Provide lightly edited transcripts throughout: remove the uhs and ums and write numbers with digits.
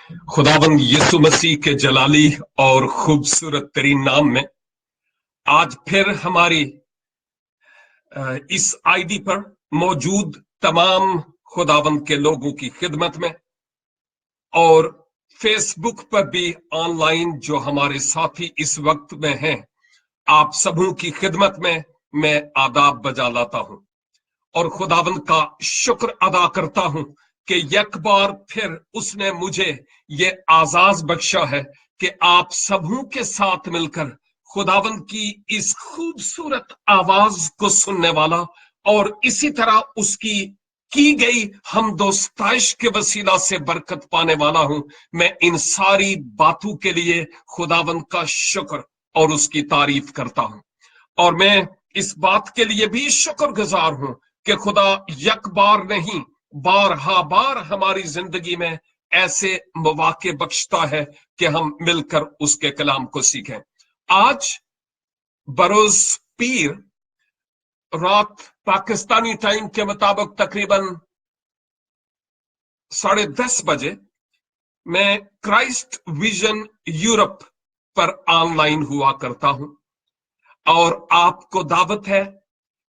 खुदावंद यीशु मसीह के जलाली और खूबसूरत तरीन नाम में आज फिर हमारी इस आईडी पर मौजूद तमाम खुदावंद के लोगों की खिदमत में और फेसबुक पर भी ऑनलाइन जो हमारे साथी इस वक्त में हैं, आप सबों की खिदमत में मैं आदाब बजा लाता हूं और खुदावंद का शुक्र अदा करता हूं कि एक बार फिर उसने मुझे ये आजाद बख्शा है कि आप सबों के साथ मिलकर खुदावंद की इस खूबसूरत आवाज को सुनने वाला और इसी तरह उसकी की गई हमदोस्ताइश के वसीला से बरकत पाने वाला हूं। मैं इन सारी बातों के लिए खुदावंद का शुक्र और उसकी तारीफ करता हूं और मैं इस बात के लिए भी शुक्रगुजार हूं कि खुदा एक बार नहीं बार हमारी जिंदगी में ऐसे मौके बख्शता है कि हम मिलकर उसके कलाम को सीखें। आज बरोज पीर रात पाकिस्तानी टाइम के मुताबिक तकरीबन 10:30 बजे मैं क्राइस्ट विजन यूरोप पर ऑनलाइन हुआ करता हूं और आपको दावत है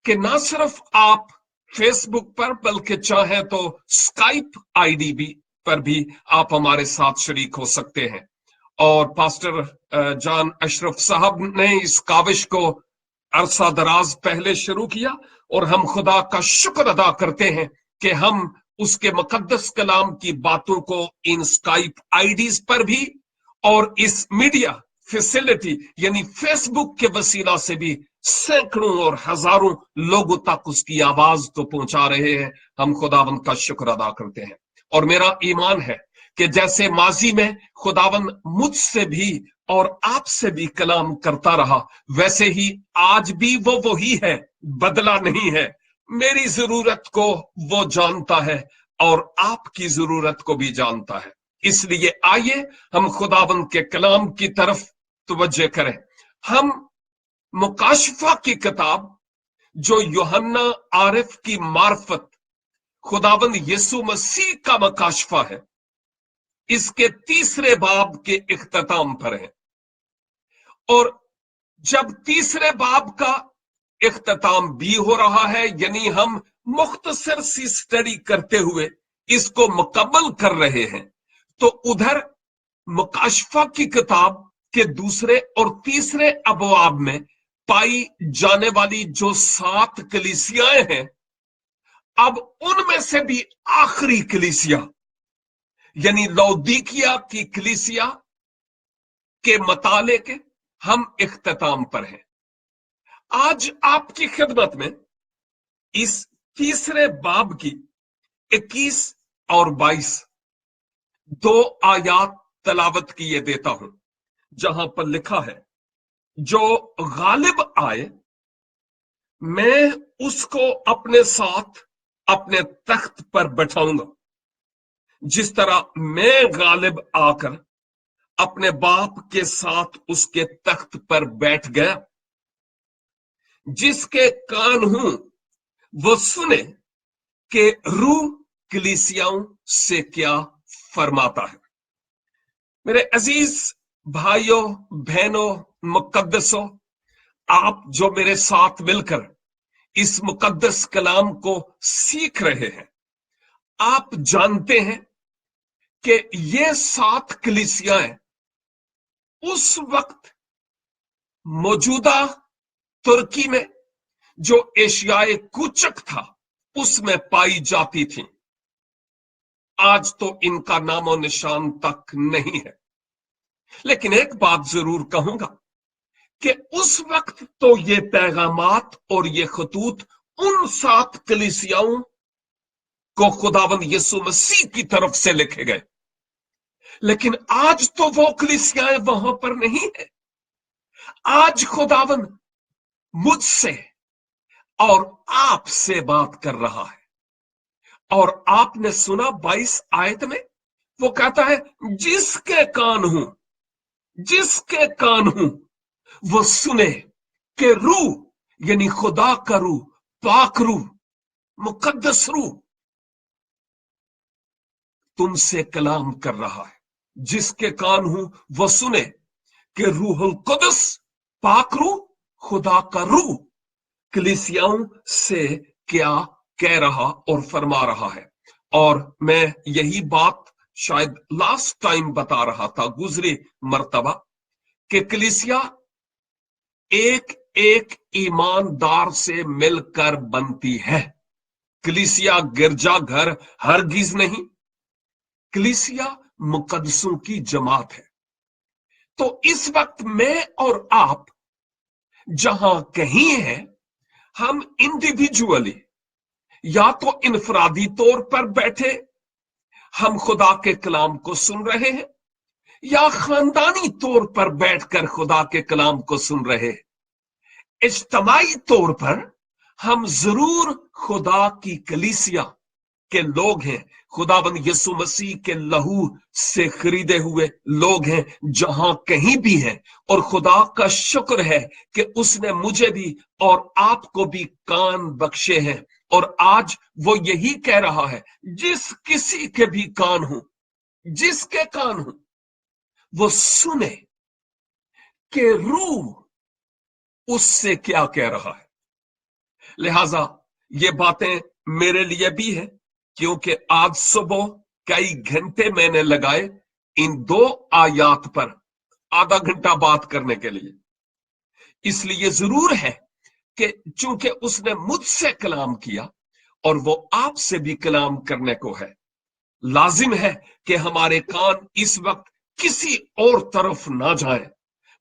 कि ना सिर्फ आप फेसबुक पर बल्कि चाहे तो स्काइप आईडी भी पर भी आप हमारे साथ शरीक हो सकते हैं। और पास्टर जान अशरफ साहब ने इस काविश को अरसा दराज पहले शुरू किया और हम खुदा का शुक्र अदा करते हैं कि हम उसके मुकद्दस कलाम की बातों को इन स्काइप आईडीज पर भी और इस मीडिया फैसिलिटी यानी फेसबुक के वसीला से भी सैकड़ों और हजारों लोगों तक उसकी आवाज को पहुंचा रहे हैं। हम खुदावंद का शुक्र अदा करते हैं और मेरा ईमान है कि जैसे माजी में खुदावंद मुझसे भी और आपसे भी कलाम करता रहा, वैसे ही आज भी वो वही है, बदला नहीं है। मेरी जरूरत को वो जानता है और आपकी जरूरत को भी जानता है। इसलिए आइए हम खुदावंद के कलाम की तरफ तवज्जो करें। हम मुकाशफा की किताब जो यूहन्ना आरिफ की मार्फत खुदावंद यीशु मसीह का मुकाशफा है, इसके 3 बाब के इख्तिताम पर है और जब 3 बाब का इख्तिताम भी हो रहा है यानी हम मुख्तसर सी स्टडी करते हुए इसको मुकम्मल कर रहे हैं, तो उधर मुकाशफा की किताब के 2 और 3 अबवाब में पाई जाने वाली जो 7 कलीसियाएं हैं, अब उनमें से भी आखिरी कलीसिया यानी लौदीकिया की कलीसिया के मताले के हम इख्तिताम पर हैं। आज आपकी खिदमत में इस 3 बाब की 21 और 22 2 आयात तलावत किए देता हूं, जहां पर लिखा है, जो गालिब आए मैं उसको अपने साथ अपने तख्त पर बैठाऊंगा, जिस तरह मैं गालिब आकर अपने बाप के साथ उसके तख्त पर बैठ गया। जिसके कान हूं वो सुने कि रूह कलीसियाओं से क्या फरमाता है। मेरे अजीज भाइयों बहनों मुकद्दसों, आप जो मेरे साथ मिलकर इस मुकद्दस कलाम को सीख रहे हैं, आप जानते हैं कि ये 7 कलीसियाएं उस वक्त मौजूदा तुर्की में जो एशियाई कूचक था उसमें पाई जाती थी। आज तो इनका नामो निशान तक नहीं है, लेकिन एक बात जरूर कहूंगा कि उस वक्त तो ये पैगामात और ये खतूत उन 7 कलीसियाओं को खुदावंद यीशु मसीह की तरफ से लिखे गए, लेकिन आज तो वो कलीसियाएं वहां पर नहीं है। आज खुदावंद मुझसे और आपसे बात कर रहा है और आपने सुना 22 आयत में वो कहता है, जिसके कान हूं वो सुने कि रूह यानी खुदा का रूह, पाक रूह, मुकद्दस रूह तुमसे कलाम कर रहा है। जिसके कान हूं वो सुने कि रूहुल कुदस, पाक रूह, खुदा का रूह कलीसियाओं से क्या कह रहा और फरमा रहा है। और मैं यही बात शायद लास्ट टाइम बता रहा था, गुजरी मर्तबा, कि कलीसिया एक एक ईमानदार से मिलकर बनती है। कलीसिया गिरजा घर हरगिज नहीं, कलीसिया मुकद्दसों की जमात है। तो इस वक्त मैं और आप जहां कहीं हैं, हम इंडिविजुअली या तो इनफरादी तौर पर बैठे हम खुदा के कलाम को सुन रहे हैं, या खानदानी तौर पर बैठकर खुदा के कलाम को सुन रहे हैं। इज्तमाई तौर पर हम जरूर खुदा की कलीसिया के लोग हैं, खुदाबंद यीशु मसीह के लहू से खरीदे हुए लोग हैं जहां कहीं भी हैं। और खुदा का शुक्र है कि उसने मुझे भी और आपको भी कान बख्शे हैं। और आज वो यही कह रहा है, जिस किसी के भी कान हो, जिसके कान हो, वो सुने कि रूह उससे क्या कह रहा है। लिहाजा ये बातें मेरे लिए भी है, क्योंकि आज सुबह कई घंटे मैंने लगाए इन 2 आयात पर आधा घंटा बात करने के लिए। इसलिए जरूर है कि चूंकि उसने मुझसे कलाम किया और वो आपसे भी कलाम करने को है, लाजिम है कि हमारे कान इस वक्त किसी और तरफ ना जाए,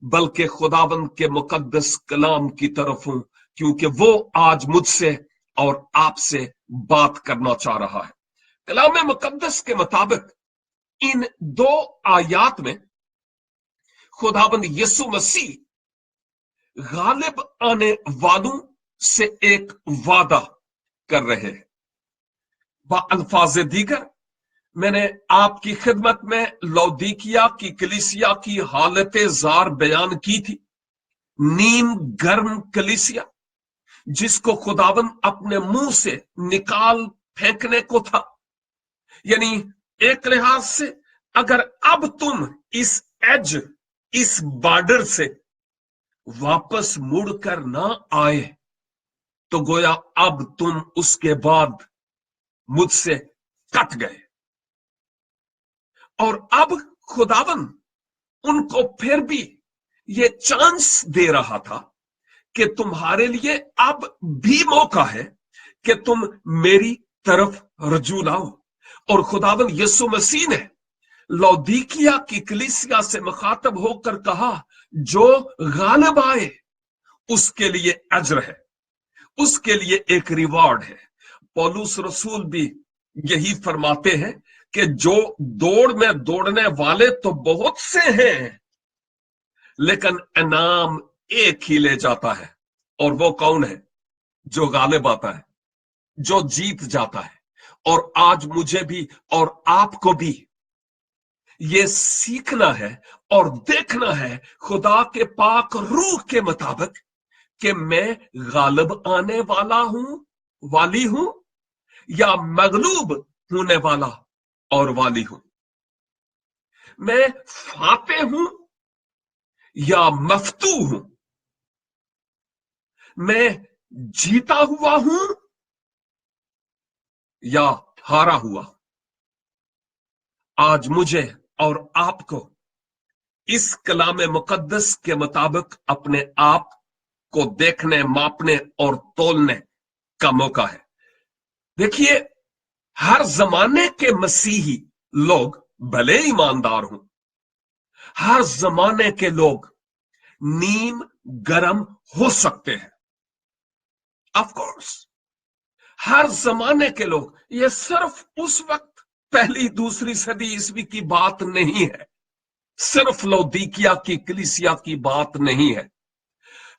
बल्कि खुदाबंद के मुकद्दस कलाम की तरफ हूं, क्योंकि वो आज मुझसे और आपसे बात करना चाह रहा है। कलाम मुकद्दस के मुताबिक इन 2 आयात में खुदाबंद यीशु मसीह गालिब आने वालों से एक वादा कर रहे हैं। अल्फाज दीगर मैंने आपकी खिदमत में लौदीकिया की कलीसिया की हालत जार बयान की थी। नीम गर्म कलीसिया जिसको खुदावन अपने मुंह से निकाल फेंकने को था। यानी एक लिहाज से अगर अब तुम इस एज, इस बॉर्डर से वापस मुड़कर ना आए तो गोया अब तुम उसके बाद मुझसे कट गए। और अब खुदावन उनको फिर भी ये चांस दे रहा था कि तुम्हारे लिए अब भी मौका है कि तुम मेरी तरफ रजू लाओ। और खुदावन यीशु मसीह ने लौदीकिया की कलीसिया से मुखातब होकर कहा, जो गालिब आए उसके लिए अजर है, उसके लिए एक रिवॉर्ड है। पौलुस रसूल भी यही फरमाते हैं कि जो दौड़ में दौड़ने वाले तो बहुत से हैं, लेकिन इनाम एक ही ले जाता है। और वो कौन है? जो गालिब आता है, जो जीत जाता है। और आज मुझे भी और आपको भी ये सीखना है और देखना है खुदा के पाक रूह के मुताबिक कि मैं गालिब आने वाला हूं, वाली हूं, या मगलूब होने वाला और वाली हूं। मैं फाते हूं या मफ्तू हूं। मैं जीता हुआ हूं या हारा हुआ। आज मुझे और आपको इस कलाम मुकद्दस के मुताबिक अपने आप को देखने, मापने और तोलने का मौका है। देखिए, हर जमाने के मसीही लोग भले ईमानदार हों, हर जमाने के लोग नीम गरम हो सकते हैं। ऑफ कोर्स हर जमाने के लोग, ये सिर्फ उस वक्त पहली दूसरी सदी ईस्वी की बात नहीं है, सिर्फ लौदीकिया की कलीसिया की बात नहीं है।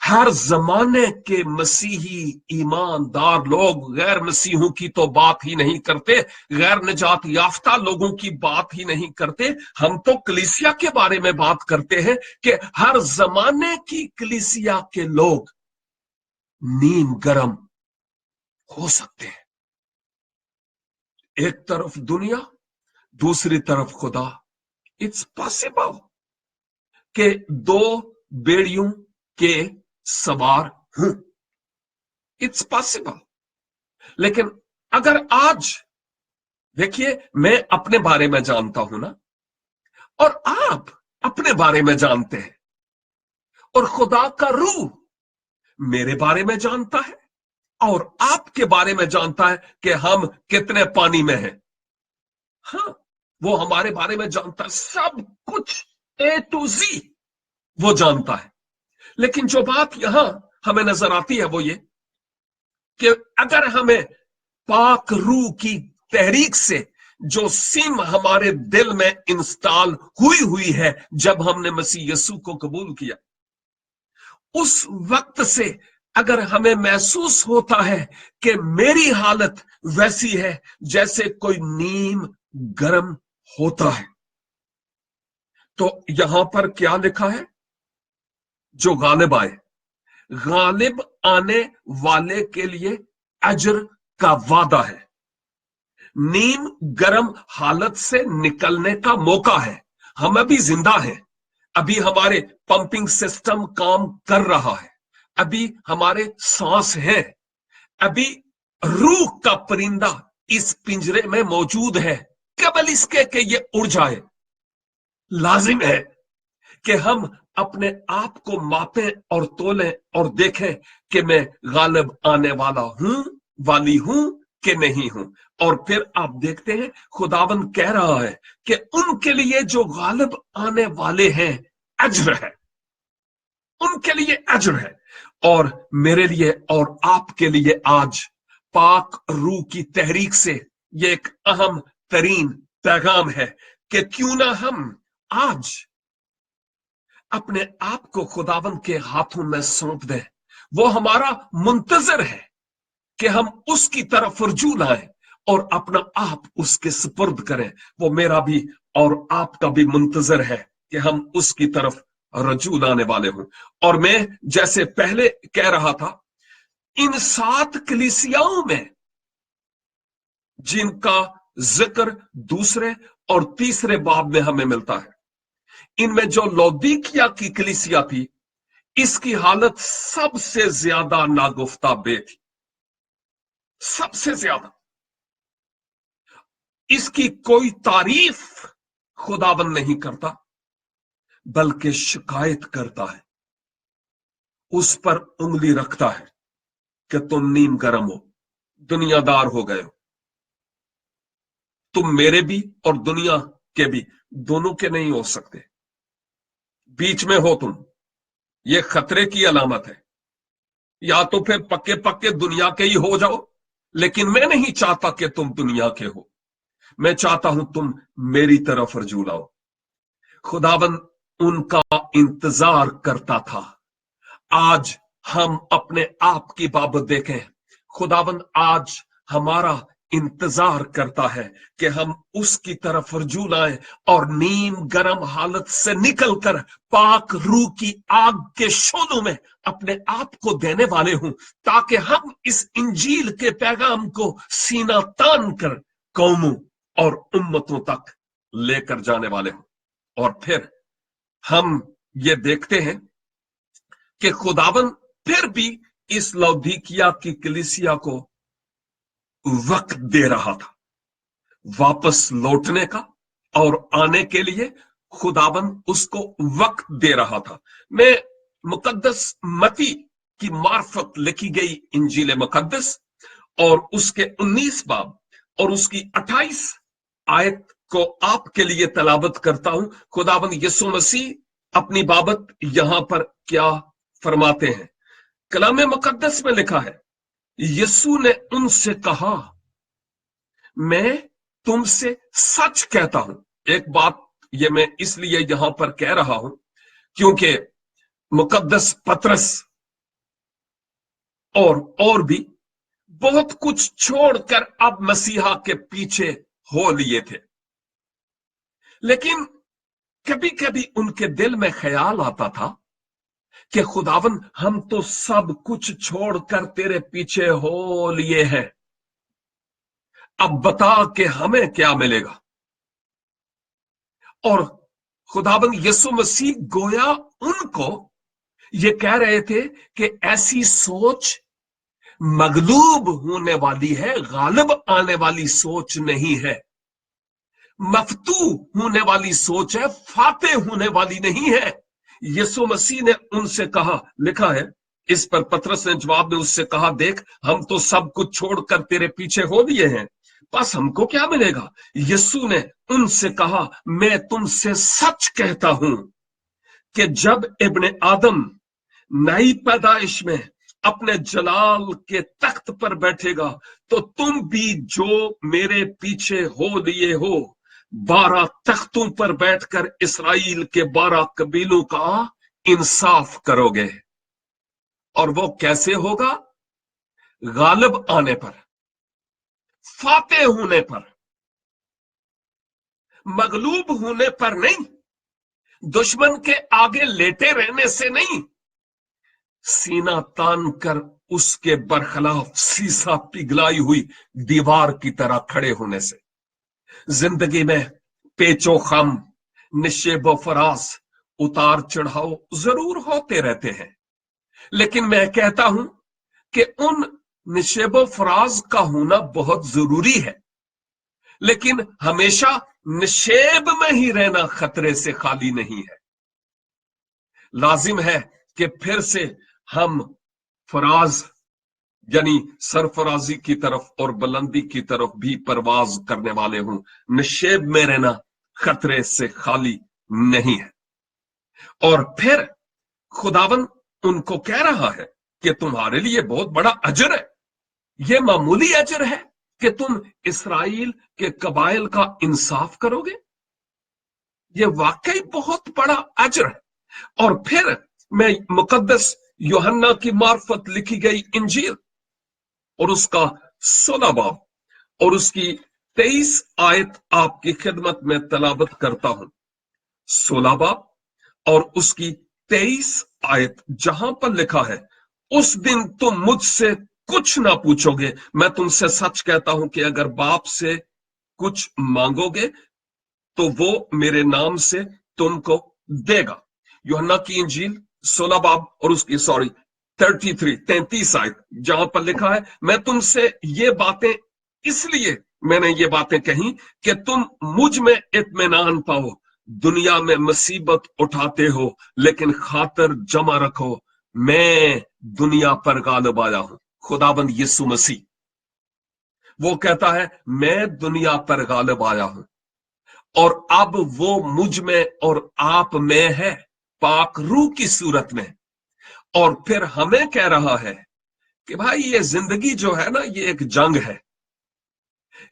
हर जमाने के मसीही ईमानदार लोग, गैर मसीहों की तो बात ही नहीं करते, गैर निजात याफ्ता लोगों की बात ही नहीं करते। हम तो कलीसिया के बारे में बात करते हैं कि हर जमाने की कलीसिया के लोग नीम गरम हो सकते हैं। एक तरफ दुनिया, दूसरी तरफ खुदा। इट्स पॉसिबल कि दो बेड़ियों के सवार हूं, इट्स पॉसिबल। लेकिन अगर आज देखिए, मैं अपने बारे में जानता हूं ना, और आप अपने बारे में जानते हैं, और खुदा का रूह मेरे बारे में जानता है और आपके बारे में जानता है कि हम कितने पानी में हैं। हाँ, वो हमारे बारे में जानता है, सब कुछ ए टू जी वो जानता है। लेकिन जो बात यहां हमें नजर आती है वो ये कि अगर हमें पाक रूह की तहरीक से जो सिम हमारे दिल में इंस्टॉल हुई हुई है जब हमने मसीह यीशु को कबूल किया, उस वक्त से अगर हमें महसूस होता है कि मेरी हालत वैसी है जैसे कोई नीम गर्म होता है, तो यहां पर क्या लिखा है? जो गालिब आए, गालिब आने वाले के लिए अजर का वादा है, नीम गर्म हालत से निकलने का मौका है। हम अभी जिंदा हैं, अभी हमारे पंपिंग सिस्टम काम कर रहा है, अभी हमारे सांस हैं, अभी रूह का परिंदा इस पिंजरे में मौजूद है, केवल इसके कि ये उड़ जाए। लाजिम है कि हम अपने आप को मापें और तोलें और देखें कि मैं गालिब आने वाला हूं, वाली हूं कि नहीं हूं। और फिर आप देखते हैं खुदावंद कह रहा है कि उनके लिए जो गालिब आने वाले हैं अज्र है, उनके लिए अज्र है। और मेरे लिए और आपके लिए आज पाक रूह की तहरीक से ये एक अहम तरीन पैगाम है कि क्यों ना हम आज अपने आप को खुदावंद के हाथों में सौंप दें। वो हमारा मुंतजर है कि हम उसकी तरफ रजू लाएं और अपना आप उसके सुपुर्द करें। वो मेरा भी और आपका भी मुंतजर है कि हम उसकी तरफ रजू लाने वाले हों। और मैं जैसे पहले कह रहा था, इन 7 कलीसियाओं में जिनका जिक्र दूसरे और तीसरे बाब में हमें मिलता है, इनमें जो लौदीकिया की कलीसिया थी, इसकी हालत सबसे ज्यादा नागुफ्ता बे थी, सबसे ज्यादा। इसकी कोई तारीफ खुदावन नहीं करता, बल्कि शिकायत करता है, उस पर उंगली रखता है कि तुम नीम गर्म हो, दुनियादार हो गए हो, तुम मेरे भी और दुनिया के भी, दोनों के नहीं हो सकते, बीच में हो तुम। ये खतरे की अलामत है। या तो फिर पक्के पक्के दुनिया के ही हो जाओ, लेकिन मैं नहीं चाहता कि तुम दुनिया के हो, मैं चाहता हूं तुम मेरी तरफ रजू लाओ। खुदावन उनका इंतजार करता था। आज हम अपने आप की बाबत देखें, खुदावन आज हमारा इंतजार करता है कि हम उसकी तरफ रजू लाएं और नीम गर्म हालत से निकलकर पाक रूह की आग के शोलों में अपने आप को देने वाले हों, ताकि हम इस इंजील के पैगाम को सीना तान कर कौमों और उम्मतों तक लेकर जाने वाले हों। और फिर हम ये देखते हैं कि खुदावन फिर भी इस लौदीकिया की कलीसिया को वक्त दे रहा था वापस लौटने का, और आने के लिए खुदावन उसको वक्त दे रहा था। मैं मुकद्दस मती की मार्फत लिखी गई इंजील मुकद्दस और उसके 19 बाब और उसकी 28 आयत को आपके लिए तलावत करता हूं। खुदावन यीशु मसीह अपनी बाबत यहां पर क्या फरमाते हैं। कलाम मुकद्दस में लिखा है, यीशु ने उनसे कहा, मैं तुमसे सच कहता हूं। एक बात ये मैं इसलिए यहां पर कह रहा हूं क्योंकि मुकद्दस पतरस और भी बहुत कुछ छोड़कर अब मसीहा के पीछे हो लिए थे, लेकिन कभी कभी उनके दिल में ख्याल आता था कि खुदावन हम तो सब कुछ छोड़कर तेरे पीछे हो लिए हैं, अब बता कि हमें क्या मिलेगा। और खुदाबंद यीशु मसीह गोया उनको ये कह रहे थे कि ऐसी सोच मगलूब होने वाली है, गालिब आने वाली सोच नहीं है, मफतू होने वाली सोच है, फाते होने वाली नहीं है। यीशु मसीह ने उनसे कहा, लिखा है, इस पर पतरस ने जवाब में उससे कहा, देख हम तो सब कुछ छोड़कर तेरे पीछे हो लिए हैं, बस हमको क्या मिलेगा? यीशु ने उनसे कहा, मैं तुमसे सच कहता हूं कि जब इब्ने आदम नई पैदाइश में अपने जलाल के तख्त पर बैठेगा तो तुम भी जो मेरे पीछे हो लिए हो 12 तख्तों पर बैठकर इस्राएल के 12 कबीलों का इंसाफ करोगे। और वो कैसे होगा? गालिब आने पर, फाते होने पर, मगलूब होने पर नहीं, दुश्मन के आगे लेटे रहने से नहीं, सीना तान कर उसके बरखिलाफ सीसा पिघलाई हुई दीवार की तरह खड़े होने से। जिंदगी में पेचो खम, निशेबो फराज, उतार चढ़ाव जरूर होते रहते हैं, लेकिन मैं कहता हूं कि उन निशेबो फराज का होना बहुत जरूरी है, लेकिन हमेशा निशेब में ही रहना खतरे से खाली नहीं है। लाजिम है कि फिर से हम फराज यानी सरफराजी की तरफ और बुलंदी की तरफ भी परवाज करने वाले हों। निशेब में रहना खतरे से खाली नहीं है। और फिर खुदावन उनको कह रहा है कि तुम्हारे लिए बहुत बड़ा अजर है, यह मामूली अजर है कि तुम इस्राएल के कबाइल का इंसाफ करोगे, यह वाकई बहुत बड़ा अजर है। और फिर मैं मुकद्दस यूहन्ना की मार्फत लिखी गई इंजील और उसका 16 बाब और उसकी 23 आयत आपकी खिदमत में तलावत करता हूं। 16 बाब और उसकी 23 आयत, जहां पर लिखा है, उस दिन तुम मुझसे कुछ ना पूछोगे, मैं तुमसे सच कहता हूं कि अगर बाप से कुछ मांगोगे तो वो मेरे नाम से तुमको देगा। यूहन्ना की इंजील 16 बाब और उसकी 33 आयत, जहां पर लिखा है, मैं तुमसे ये बातें इसलिए मैंने ये बातें कही कि तुम मुझ में इत्मीनान पाओ। दुनिया में मुसीबत उठाते हो, लेकिन खातर जमा रखो, मैं दुनिया पर गालिब आया हूं। खुदाबंद यीशु मसीह वो कहता है, मैं दुनिया पर गालिब आया हूं, और अब वो मुझ में और आप में है, पाक रूह की सूरत में। और फिर हमें कह रहा है कि भाई ये जिंदगी जो है ना, ये एक जंग है,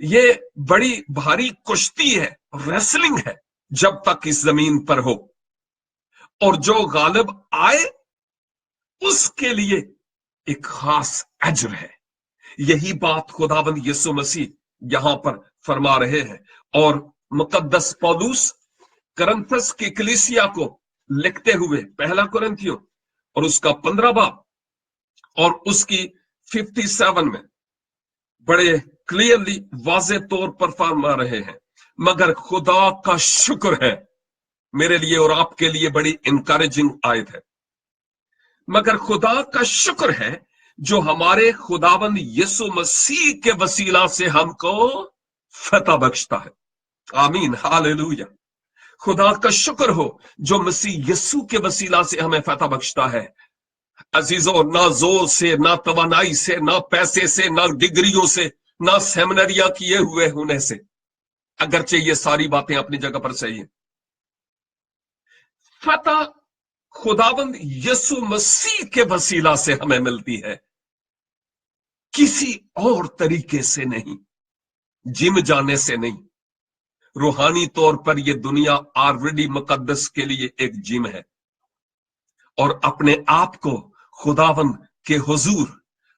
ये बड़ी भारी कुश्ती है, रेसलिंग है, जब तक इस जमीन पर हो। और जो गालिब आए उसके लिए एक खास अजर है। यही बात खुदाबंद यीशु मसीह यहां पर फरमा रहे हैं। और मुकद्दस पौलुस करंथस की कलीसिया को लिखते हुए पहला कुरिन्थियों और उसका 15 बाब और उसकी 57 में बड़े क्लियरली वाज़े तौर पर फरमा रहे हैं, मगर खुदा का शुक्र है, मेरे लिए और आपके लिए बड़ी इंकरेजिंग आयत है, मगर खुदा का शुक्र है जो हमारे खुदाबंद यीशु मसीह के वसीला से हमको फतह बख्शता है। आमीन, हालेलुया। खुदा का शुक्र हो जो मसीह यीशु के वसीला से हमें फतह बख्शता है। अजीजों, ना जोर से, ना तवानाई से, ना पैसे से, ना डिग्रियों से, ना सेमिनरिया किए हुए होने से, अगरचे ये सारी बातें अपनी जगह पर सही है। फतह खुदावंद यीशु मसीह के वसीला से हमें मिलती है, किसी और तरीके से नहीं, जिम जाने से नहीं। रूहानी तौर पर यह दुनिया ऑलरेडी मुकद्दस के लिए एक जिम है, और अपने आप को खुदावंद के हुजूर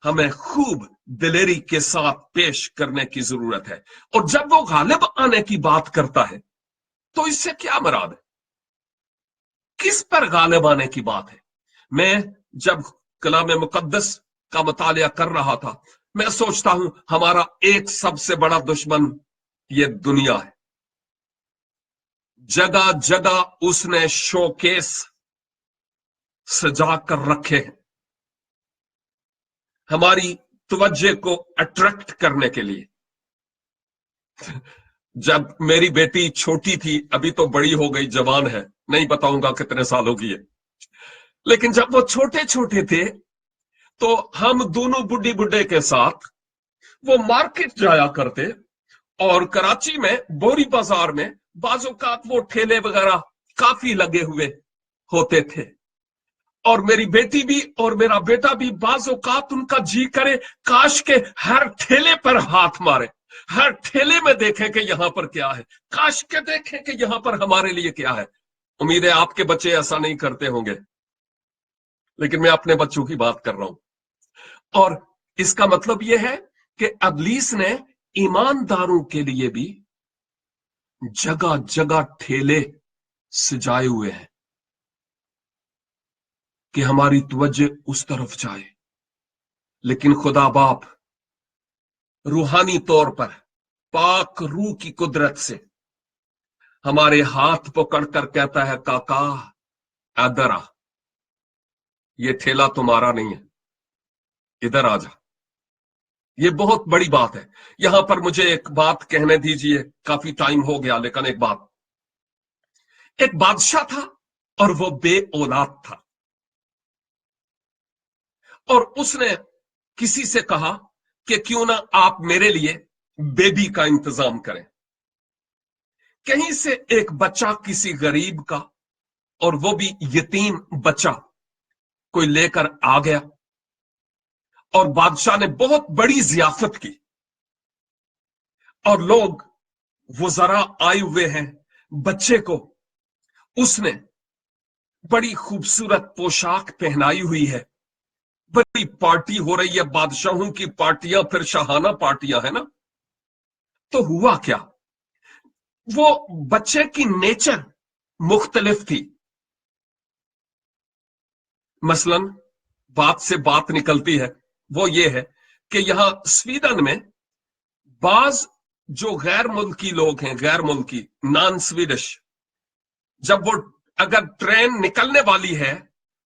हमें खूब दिलेरी के साथ पेश करने की जरूरत है। और जब वो गालिब आने की बात करता है तो इससे क्या मुराद है, किस पर गालिब आने की बात है? मैं जब कलाम मुकद्दस का मुतालिया कर रहा था, मैं सोचता हूं हमारा एक सबसे बड़ा दुश्मन ये दुनिया है। जगह जगह उसने शोकेस सजा कर रखे हैं हमारी तवज्जो को अट्रैक्ट करने के लिए। जब मेरी बेटी छोटी थी, अभी तो बड़ी हो गई, जवान है, नहीं बताऊंगा कितने सालों की है, लेकिन जब वो छोटे छोटे थे तो हम दोनों बुड्ढी बुड्ढे के साथ वो मार्केट जाया करते, और कराची में बोरी बाजार में बाज़-औक़ात वो ठेले वगैरह काफी लगे हुए होते थे, और मेरी बेटी भी और मेरा बेटा भी बाज़-औक़ात उनका जी करे काश के हर ठेले पर हाथ मारे, हर ठेले में देखें कि यहां पर क्या है, काश के देखें कि यहां पर हमारे लिए क्या है। उम्मीद है आपके बच्चे ऐसा नहीं करते होंगे, लेकिन मैं अपने बच्चों की बात कर रहा हूं। और इसका मतलब यह है कि इब्लीस ने ईमानदारों के लिए भी जगह जगह ठेले सजाए हुए हैं कि हमारी तवज्जो उस तरफ जाए। लेकिन खुदा बाप रूहानी तौर पर पाक रूह की कुदरत से हमारे हाथ पकड़कर कहता है, काका इधर आ, ये ठेला तुम्हारा नहीं है, इधर आ जा। ये बहुत बड़ी बात है। यहां पर मुझे एक बात कहने दीजिए, काफी टाइम हो गया, लेकिन एक बादशाह था और वो बे औलाद था, और उसने किसी से कहा कि क्यों ना आप मेरे लिए बेबी का इंतजाम करें। कहीं से एक बच्चा किसी गरीब का, और वो भी यतीम बच्चा, कोई लेकर आ गया, और बादशाह ने बहुत बड़ी जियाफत की, और लोग वज़रा आए हुए हैं। बच्चे को उसने बड़ी खूबसूरत पोशाक पहनाई हुई है, बड़ी पार्टी हो रही है, बादशाहों की पार्टियां फिर शाहाना पार्टियां है ना। तो हुआ क्या, वो बच्चे की नेचर मुख्तलिफ थी। मसलन बात से बात निकलती है, वो ये है कि यहां स्वीडन में बाज जो गैर मुल्की लोग हैं, गैर मुल्की नॉन स्वीडिश, जब वो अगर ट्रेन निकलने वाली है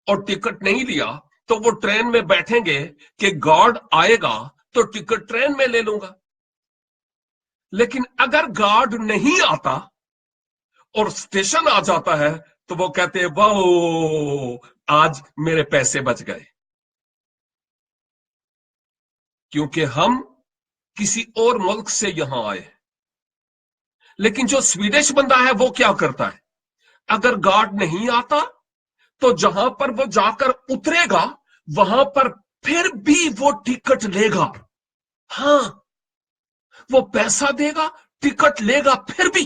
और टिकट नहीं लिया, तो वो ट्रेन में बैठेंगे कि गार्ड आएगा तो टिकट ट्रेन में ले लूंगा। लेकिन अगर गार्ड नहीं आता और स्टेशन आ जाता है, तो वो कहते हैं वाह आज मेरे पैसे बच गए, क्योंकि हम किसी और मुल्क से यहां आए। लेकिन जो स्वीडिश बंदा है वो क्या करता है, अगर गार्ड नहीं आता तो जहां पर वो जाकर उतरेगा वहां पर फिर भी वो टिकट लेगा। हां, वो पैसा देगा, टिकट लेगा फिर भी,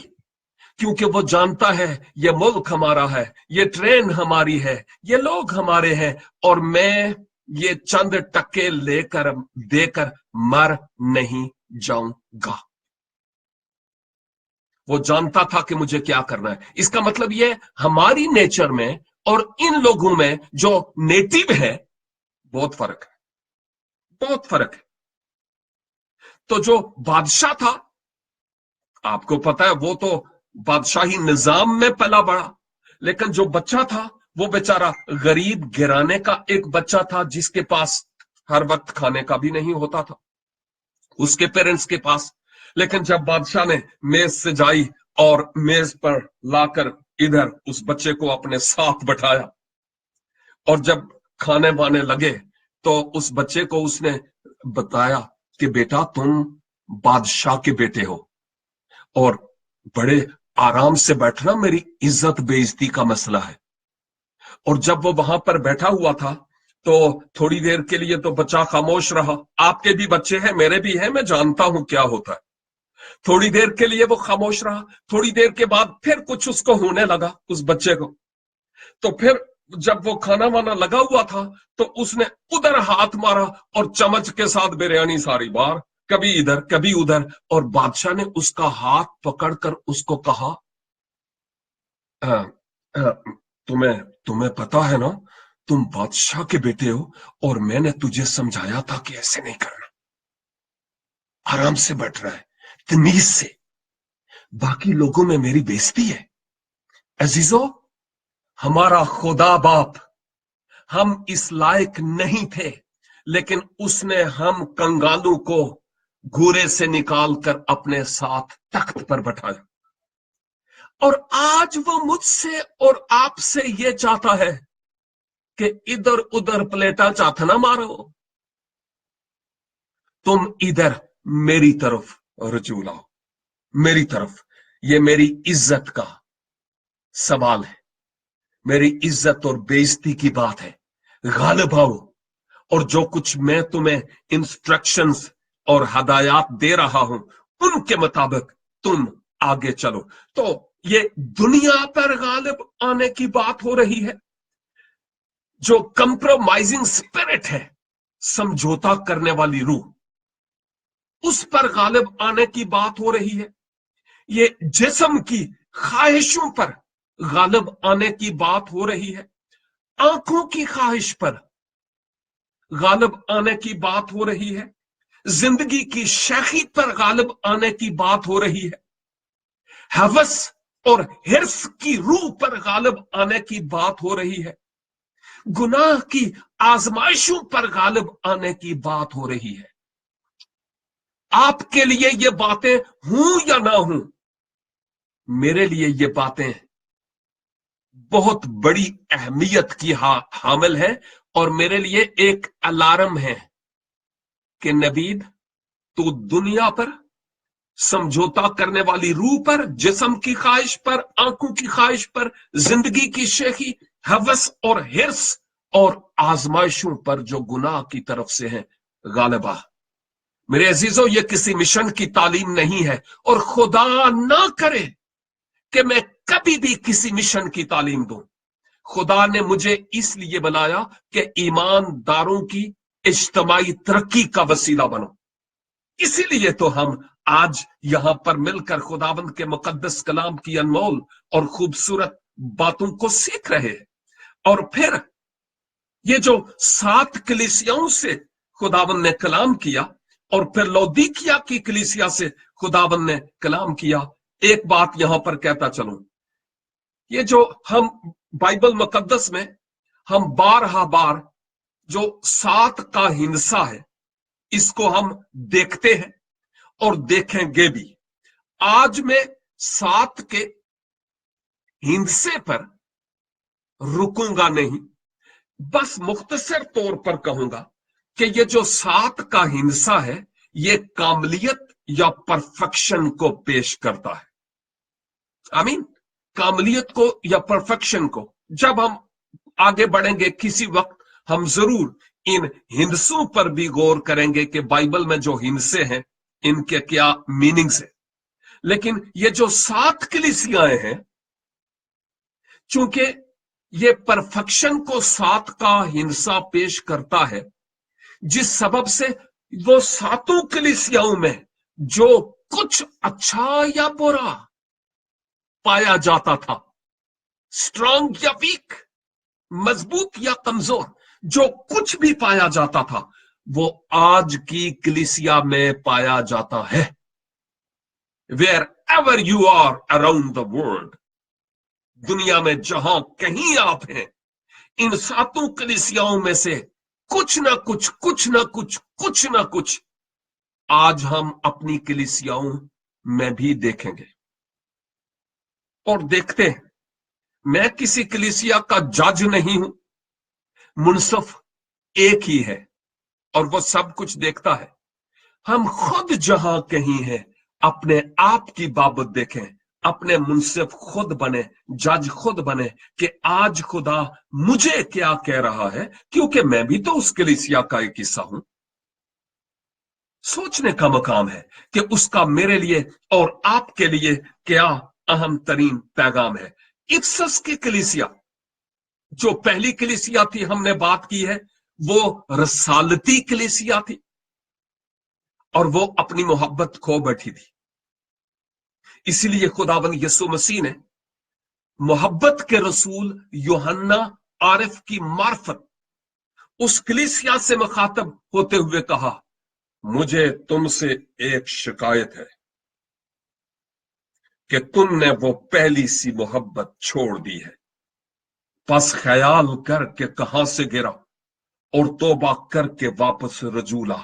क्योंकि वो जानता है ये मुल्क हमारा है, ये ट्रेन हमारी है, ये लोग हमारे हैं, और मैं ये चंद टक्के लेकर देकर मर नहीं जाऊंगा। वो जानता था कि मुझे क्या करना है। इसका मतलब ये हमारी नेचर में और इन लोगों में जो नेटिव है, बहुत फर्क है, बहुत फर्क है। तो जो बादशाह था, आपको पता है वो तो बादशाही निजाम में पला बड़ा, लेकिन जो बच्चा था वो बेचारा गरीब गिराने का एक बच्चा था, जिसके पास हर वक्त खाने का भी नहीं होता था, उसके पेरेंट्स के पास। लेकिन जब बादशाह ने मेज सजाई और मेज पर लाकर इधर उस बच्चे को अपने साथ बैठाया, और जब खाने वाने लगे तो उस बच्चे को उसने बताया कि बेटा तुम बादशाह के बेटे हो, और बड़े आराम से बैठना, मेरी इज्जत बेइज्जती का मसला है। और जब वो वहां पर बैठा हुआ था तो थोड़ी देर के लिए तो बच्चा खामोश रहा। आपके भी बच्चे हैं, मेरे भी हैं, मैं जानता हूं क्या होता है। थोड़ी देर के लिए वो खामोश रहा, थोड़ी देर के बाद फिर कुछ उसको होने लगा उस बच्चे को। तो फिर जब वो खाना वाना लगा हुआ था तो उसने उधर हाथ मारा और चम्मच के साथ बिरयानी सारी बार, कभी इधर कभी उधर। और बादशाह ने उसका हाथ पकड़कर उसको कहा, "अ, अ, तुम्हें तुम्हें पता है ना, तुम बादशाह के बेटे हो, और मैंने तुझे समझाया था कि ऐसे नहीं करना, आराम से बैठना है, तमीज से, बाकी लोगों में मेरी बेइज्जती है।" अजीजों, हमारा खुदा बाप हम इस लायक नहीं थे, लेकिन उसने हम कंगालों को घूरे से निकालकर अपने साथ तख्त पर बैठाया। और आज वो मुझसे और आपसे ये चाहता है कि इधर उधर प्लेटा चाथ ना मारो, तुम इधर मेरी तरफ रजू लाओ, मेरी तरफ। ये मेरी इज्जत का सवाल है, मेरी इज्जत और बेइज्जती की बात है। गालिब आओ, और जो कुछ मैं तुम्हें इंस्ट्रक्शंस और हदायत दे रहा हूं उनके मुताबिक तुम आगे चलो। तो ये दुनिया पर गालिब आने की बात हो रही है, जो कंप्रोमाइजिंग स्पिरिट है, समझौता करने वाली रूह, उस पर गालिब आने की बात हो रही है। ये जिस्म की ख्वाहिशों पर गालिब आने की बात हो रही है, आंखों की ख्वाहिश पर गालिब आने की बात हो रही है, जिंदगी की शेखी पर गालिब आने की बात हो रही है, हवस और हिर्स की रूह पर गालिब आने की बात हो रही है, गुनाह की आजमाइशों पर गालिब आने की बात हो रही है। आपके लिए ये बातें हूं या ना हूं, मेरे लिए ये बातें बहुत बड़ी अहमियत की हामिल है, और मेरे लिए एक अलार्म है कि नबीद, तू दुनिया पर समझौता करने वाली रूह पर, जिस्म की ख्वाहिश पर, आंखों की ख्वाहिश पर, जिंदगी की शेखी, हवस और हिर्स और आजमाइशों पर जो गुनाह की तरफ से है, गालिबा। मेरे अजीजों, ये किसी मिशन की तालीम नहीं है, और खुदा ना करे कि मैं कभी भी किसी मिशन की तालीम दूं। खुदा ने मुझे इसलिए बनाया कि ईमानदारों की इज्तमाई तरक्की का वसीला बनो। इसीलिए तो हम आज यहां पर मिलकर खुदाबंद के मुकद्दस कलाम की अनमोल और खूबसूरत बातों को सीख रहे हैं। और फिर ये जो 7 कलीसियाओं से खुदाबंद ने कलाम किया, और फिर लौदीकिया की कलीसिया से खुदाबंद ने कलाम किया, एक बात यहां पर कहता चलूं, ये जो हम बाइबल मुकद्दस में हम बार जो 7 का हिंसा है, इसको हम देखते हैं और देखेंगे भी। आज मैं 7 के हिंसे पर रुकूंगा नहीं, बस मुख्तसर तौर पर कहूंगा कि ये जो 7 का हिंसा है, ये कामलियत या परफेक्शन को पेश करता है। आमीन। कामलियत को या परफेक्शन को। जब हम आगे बढ़ेंगे किसी वक्त, हम जरूर इन हिंसों पर भी गौर करेंगे कि बाइबल में जो हिंसे हैं इनके क्या मीनिंग्स है। लेकिन ये जो 7 कलीसियाएं हैं, चूंकि ये परफेक्शन को 7 का हिंसा पेश करता है, जिस सबब से वो 7 कलीसियाओं में जो कुछ अच्छा या बुरा पाया जाता था, स्ट्रांग या वीक, मजबूत या कमजोर, जो कुछ भी पाया जाता था, वो आज की कलीसिया में पाया जाता है। Wherever you are around the world, दुनिया में जहां कहीं आप हैं, इन 7 कलीसियाओं में से कुछ ना कुछ, कुछ ना कुछ, कुछ ना कुछ आज हम अपनी कलीसियाओं में भी देखेंगे और देखते हैं। मैं किसी कलीसिया का जज नहीं हूं, मुनसिफ एक ही है और वो सब कुछ देखता है। हम खुद जहां कहीं हैं, अपने आप की बाबत देखें, अपने मुनसिफ खुद बने, जज खुद बने कि आज खुदा मुझे क्या कह रहा है, क्योंकि मैं भी तो उस कलीसिया का एक हिस्सा हूं। सोचने का मकाम है कि उसका मेरे लिए और आपके लिए क्या अहम तरीन पैगाम है। इफसस की कलीसिया, जो पहली कलीसिया थी, हमने बात की है, वो रसालती कलीसिया थी और वो अपनी मोहब्बत खो बैठी थी। इसीलिए खुदावंद यीशु मसीह ने मोहब्बत के रसूल यूहन्ना आरिफ की मार्फत उस कलीसिया से मुखातब होते हुए कहा, मुझे तुमसे एक शिकायत है। कि तुमने वो पहली सी मोहब्बत छोड़ दी है। बस ख्याल कर के कहां से गिरा और तौबा करके वापस रजू ला।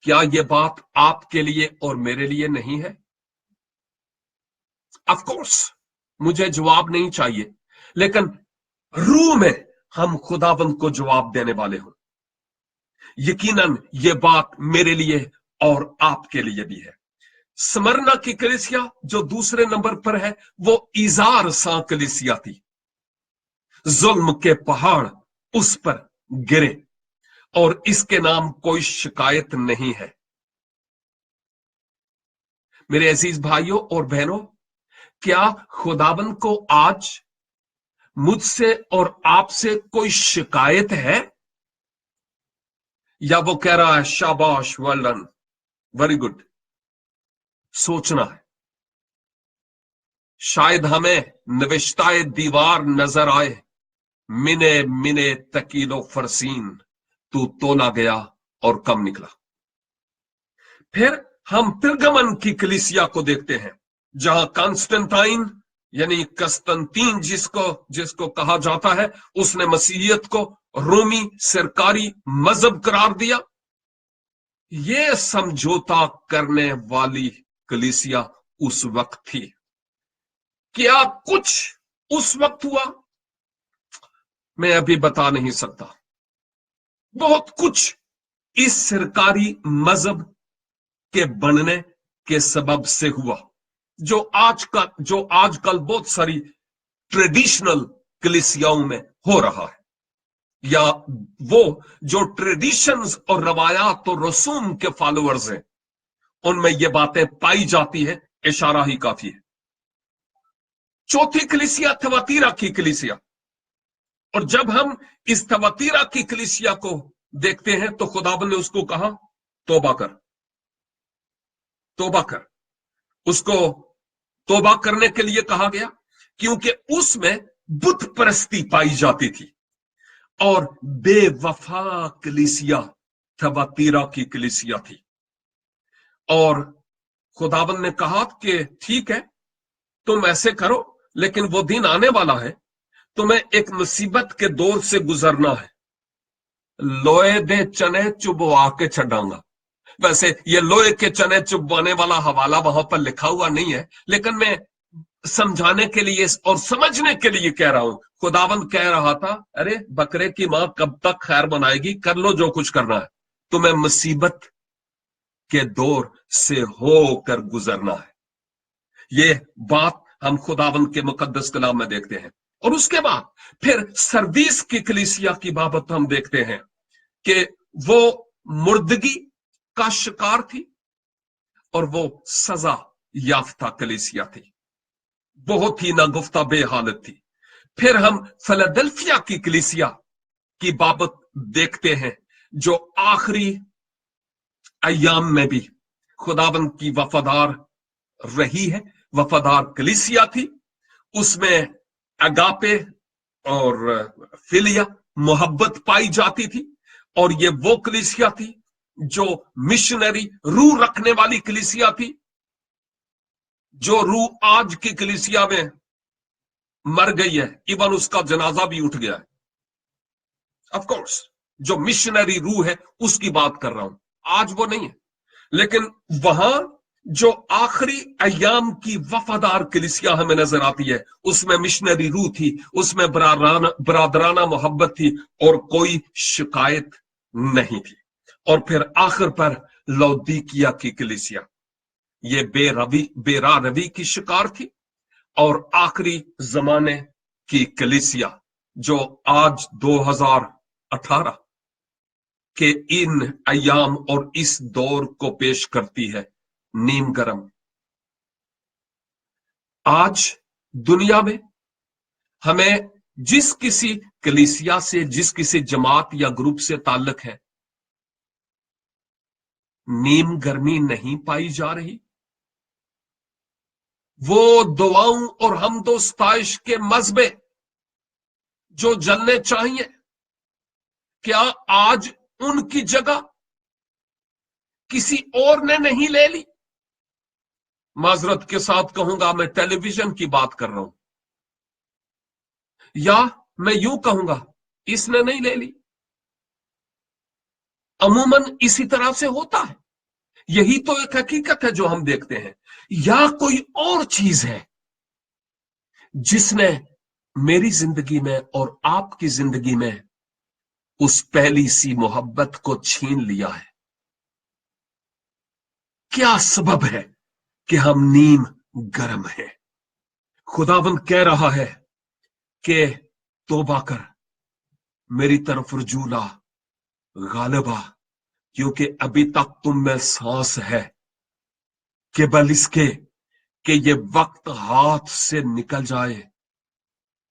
क्या ये बात आपके लिए और मेरे लिए नहीं है? ऑफ कोर्स मुझे जवाब नहीं चाहिए, लेकिन रूह में हम खुदाबंद को जवाब देने वाले हों। यकीनन ये बात मेरे लिए और आपके लिए भी है। स्मरना की कलीसिया जो दूसरे नंबर पर है, वो इजार सा कलीसिया थी। जुल्म के पहाड़ उस पर गिरे और इसके नाम कोई शिकायत नहीं है। मेरे अजीज भाइयों और बहनों, क्या खुदाबंद को आज मुझसे और आपसे कोई शिकायत है, या वो कह रहा है शाबाश, वेल डन, वेरी गुड? सोचना है। शायद हमें नविश्ताए दीवार नजर आए, मिने मिने तकीलो फरसीन, तू तोला गया और कम निकला। फिर हम पिरगमन की कलीसिया को देखते हैं, जहां कॉन्स्टेंटाइन यानी कस्तंतीन जिसको कहा जाता है, उसने मसीहियत को रोमी सरकारी मजहब करार दिया। ये समझौता करने वाली कलीसिया उस वक्त थी। क्या कुछ उस वक्त हुआ? मैं अभी बता नहीं सकता। बहुत कुछ इस सरकारी मजहब के बनने के सबब से हुआ, जो आजकल बहुत सारी ट्रेडिशनल कलीसियाओं में हो रहा है, या वो जो ट्रेडिशंस और रवायात और रसूम के फॉलोअर्स हैं, उनमें ये बातें पाई जाती है। इशारा ही काफी है। चौथी कलीसिया थवातीरा की कलीसिया, और जब हम इस थवातीरा की कलीसिया को देखते हैं तो खुदाबंद ने उसको कहा तौबा कर, तौबा कर। उसको तौबा करने के लिए कहा गया क्योंकि उसमें बुत परस्ती पाई जाती थी, और बेवफा कलीसिया थवातीरा की कलीसिया थी। और खुदाबंद ने कहा कि ठीक है, तुम ऐसे करो, लेकिन वो दिन आने वाला है, तुम्हें एक मुसीबत के दौर से गुजरना है। लोहे दे चने चुबवा के छड़ांगा। वैसे ये लोहे के चने चुबवाने वाला हवाला वहां पर लिखा हुआ नहीं है, लेकिन मैं समझाने के लिए और समझने के लिए कह रहा हूं। खुदावंद कह रहा था, अरे बकरे की मां कब तक खैर बनाएगी, कर लो जो कुछ करना है, तुम्हें मुसीबत के दौर से होकर गुजरना है। ये बात हम खुदावंद के मुकद्दस कलाम में देखते हैं। और उसके बाद फिर सरदीस की कलीसिया की बाबत हम देखते हैं कि वो मुर्दगी का शिकार थी और वो सजा याफ्ता कलीसिया थी, बहुत ही नागुफ्ता बेहालत थी। फिर हम फिलाडेल्फिया की कलीसिया की बाबत देखते हैं, जो आखिरी अय्याम में भी खुदाबंद की वफादार रही है, वफादार कलीसिया थी। उसमें अगापे और फिलिया मोहब्बत पाई जाती थी, और ये वो कलीसिया थी जो मिशनरी रूह रखने वाली कलीसिया थी, जो रूह आज की कलीसिया में मर गई है, इवन उसका जनाजा भी उठ गया है। ऑफ कोर्स जो मिशनरी रूह है उसकी बात कर रहा हूं, आज वो नहीं है। लेकिन वहां जो आखिरी अय्याम की वफादार कलीसिया हमें नजर आती है, उसमें मिशनरी रूह थी, उसमें बरादराना मोहब्बत थी, और कोई शिकायत नहीं थी। और फिर आखिर पर लौदीकिया की कलीसिया, ये बेरा रवि की शिकार थी, और आखिरी जमाने की कलीसिया जो आज 2018 के इन अय्याम और इस दौर को पेश करती है, नीम गरम। आज दुनिया में हमें जिस किसी कलीसिया से, जिस किसी जमात या ग्रुप से ताल्लुक है, नीम गर्मी नहीं पाई जा रही। वो दुआओं और हमदो सताइश के मजबे जो जलने चाहिए, क्या आज उनकी जगह किसी और ने नहीं ले ली? माजरत के साथ कहूंगा मैं टेलीविजन की बात कर रहा हूं, या मैं यूं कहूंगा इसने नहीं ले ली। अमूमन इसी तरह से होता है। यही तो एक हकीकत है जो हम देखते हैं। या कोई और चीज है जिसने मेरी जिंदगी में और आपकी जिंदगी में उस पहली सी मोहब्बत को छीन लिया है। क्या सबब है कि हम नीम गरम हैं? खुदावंद कह रहा है कि तौबा कर, मेरी तरफ रुजू ला, गालिबा, क्योंकि अभी तक तुम में सांस है, केवल इसके कि ये वक्त हाथ से निकल जाए।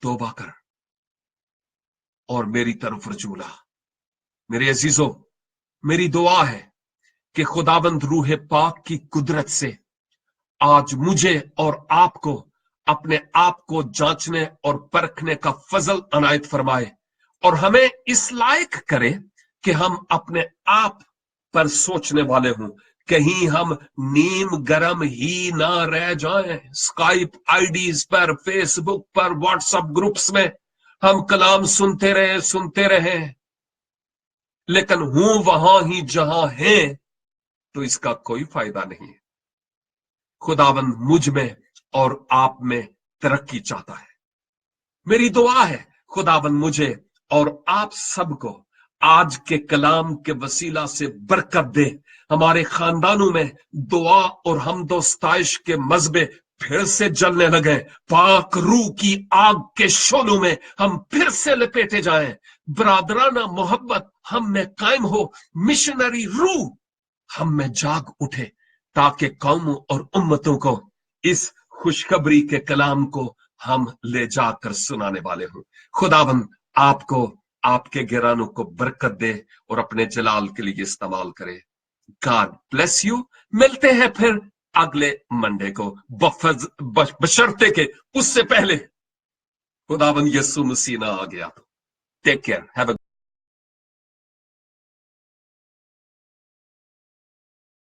तौबा कर और मेरी तरफ रुजू ला। मेरे अजीजों, मेरी दुआ है कि खुदावंद रूह पाक की कुदरत से आज मुझे और आपको अपने आप को जांचने और परखने का फजल अनायत फरमाए और हमें इस लायक करे कि हम अपने आप पर सोचने वाले हों, कहीं हम नीम गरम ही ना रह जाएं। स्काइप आईडीज पर, फेसबुक पर, व्हाट्सएप ग्रुप्स में हम कलाम सुनते रहे, लेकिन हूं वहां ही जहां हैं तो इसका कोई फायदा नहीं है। खुदावंद मुझ में और आप में तरक्की चाहता है। मेरी दुआ है खुदावंद मुझे और आप सबको आज के कलाम के वसीला से बरकत दे। हमारे खानदानों में दुआ और हमदोस्ताइश के मजबे फिर से जलने लगे। पाक रूह की आग के शोलों में हम फिर से लपेटे जाएं। बरादराना मोहब्बत हम में कायम हो। मिशनरी रूह हम में जाग उठे ताकि कौमों और उम्मतों को इस खुशखबरी के कलाम को हम ले जाकर सुनाने वाले हों। खुदावंद आपको, आपके घरानों को बरकत दे और अपने जलाल के लिए इस्तेमाल करे। God bless you. मिलते हैं फिर अगले मंडे को, बशर्ते के उससे पहले खुदावंद यीशु मसीह ना आ गया तो। Take care, have a